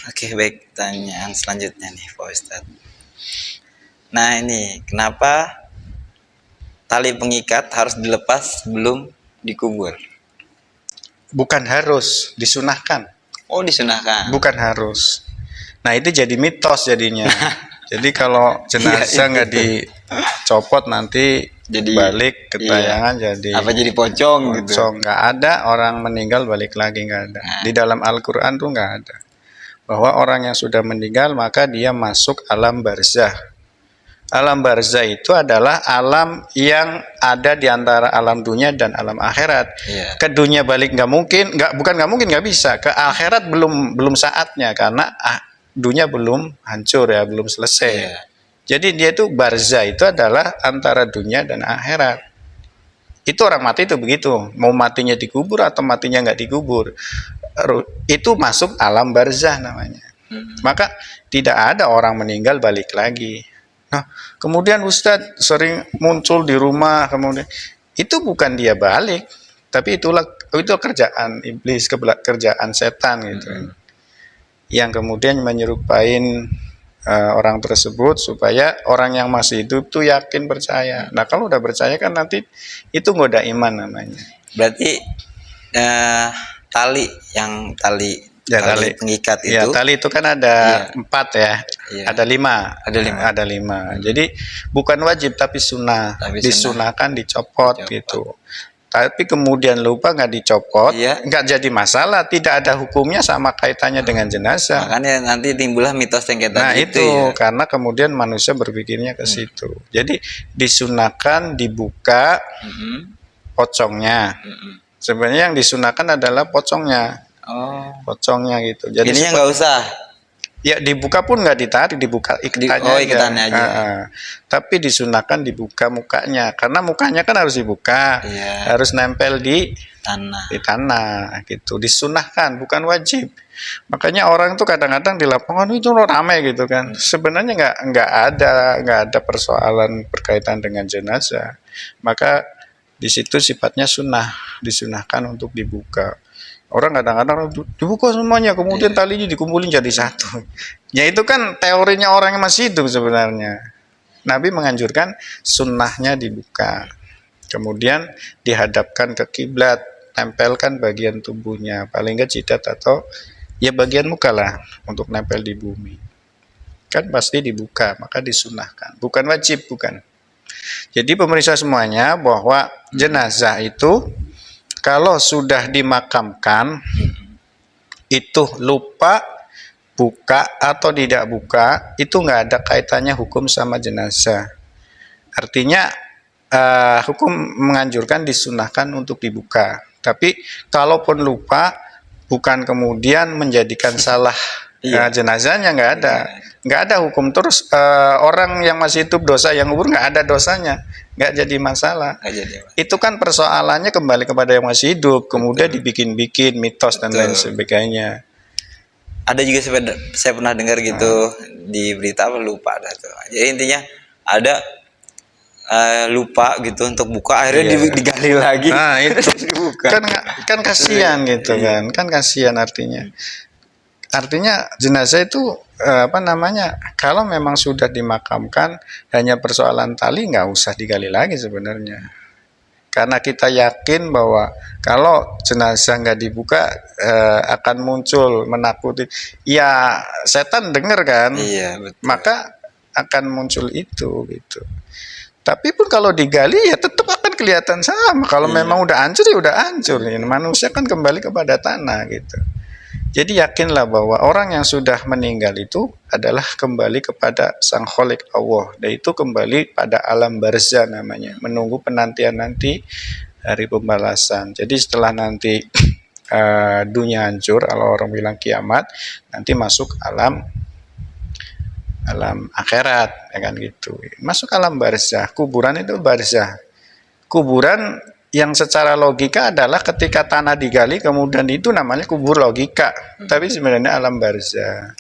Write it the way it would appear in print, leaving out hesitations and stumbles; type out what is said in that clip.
Oke, baik. Pertanyaan selanjutnya nih, Pak Ustadz. Nah, ini kenapa tali pengikat harus dilepas sebelum dikubur? Bukan harus, disunahkan. Oh, disunahkan. Bukan harus. Nah, itu jadi mitos jadinya. Jadi kalau jenazah nggak dicopot nanti jadi balik ke tayangan jadi apa, jadi pocong gitu. Nggak ada orang meninggal balik lagi, nggak ada. Di dalam Al-Quran tuh nggak ada bahwa orang yang sudah meninggal maka dia masuk alam barzah. Alam barzah itu adalah alam yang ada di antara alam dunia dan alam akhirat. Ke dunia balik nggak mungkin, nggak bisa. Ke akhirat belum saatnya karena dunia belum hancur ya, belum selesai. Jadi dia itu barzah itu adalah antara dunia dan akhirat. Itu orang mati itu begitu, mau matinya dikubur atau matinya nggak dikubur, itu masuk alam barzah namanya. Maka tidak ada orang meninggal balik lagi. Nah, kemudian Ustadz sering muncul di rumah, kemudian itu bukan dia balik, tapi itu kerjaan iblis, kerjaan setan gitu. Yang kemudian menyerupain orang tersebut supaya orang yang masih hidup tuh yakin, percaya. Nah, kalau udah percaya kan nanti itu ngoda iman namanya. Berarti tali pengikat itu. Ya, tali itu kan ada 4 ya. Ada 5. Ada 5. Jadi bukan wajib tapi sunnah. Disunahkan dicopot gitu. Tapi kemudian lupa nggak dicopot, nggak jadi masalah, tidak ada hukumnya sama kaitannya dengan jenazah. Makanya nanti timbullah mitos yang kayak tadi itu karena kemudian manusia berpikirnya ke situ. Jadi disunahkan dibuka pocongnya. Sebenarnya yang disunahkan adalah pocongnya. Pocongnya gitu. Jadi ininya nggak usah. Ya dibuka pun nggak ditarik, dibuka ikatannya aja. Tapi disunahkan dibuka mukanya, karena mukanya kan harus dibuka, harus nempel di tanah gitu. Disunahkan, bukan wajib. Makanya orang tuh kadang-kadang di lapangan itu ramai gitu kan. Sebenarnya nggak ada persoalan berkaitan dengan jenazah. Maka di situ sifatnya sunnah, disunahkan untuk dibuka. Orang kadang-kadang dibuka semuanya, kemudian talinya dikumpulin jadi satu. Ya itu kan teorinya orang yang masih hidup sebenarnya. Nabi menganjurkan sunnahnya dibuka. Kemudian dihadapkan ke kiblat, tempelkan bagian tubuhnya, paling enggak jidat atau ya bagian muka lah untuk nempel di bumi. Kan pasti dibuka, maka disunahkan. Bukan wajib, bukan. Jadi pemirsa semuanya bahwa jenazah itu kalau sudah dimakamkan, itu lupa buka atau tidak buka, itu nggak ada kaitannya hukum sama jenazah. Artinya hukum menganjurkan disunahkan untuk dibuka. Tapi kalaupun lupa, bukan kemudian menjadikan salah jenazahnya, nggak ada hukum. Terus orang yang masih hidup dosa yang kubur nggak ada dosanya, nggak jadi masalah. Itu kan persoalannya kembali kepada yang masih hidup, kemudian dibikin-bikin mitos dan lain sebagainya. Ada juga saya pernah dengar gitu di berita, lupa ada tuh. Jadi intinya ada lupa gitu untuk buka, akhirnya digali lagi. Nah itu kan kasihan gitu kan kasihan artinya. Artinya jenazah itu kalau memang sudah dimakamkan, hanya persoalan tali, nggak usah digali lagi sebenarnya. Karena kita yakin bahwa kalau jenazah nggak dibuka akan muncul menakuti. Ya setan dengar kan, betul. Maka akan muncul itu gitu. Tapi pun kalau digali ya tetap akan kelihatan sama. Kalau memang udah hancur ya udah hancur. Manusia kan kembali kepada tanah gitu. Jadi yakinlah bahwa orang yang sudah meninggal itu adalah kembali kepada Sang Khalik Allah. Dan itu kembali pada alam barzah namanya. Menunggu penantian nanti hari pembalasan. Jadi setelah nanti dunia hancur, kalau orang bilang kiamat, nanti masuk alam akhirat, ya kan gitu. Masuk alam barzah. Kuburan itu barzah. Kuburan yang secara logika adalah ketika tanah digali kemudian itu namanya kubur logika, tapi sebenarnya alam barzah.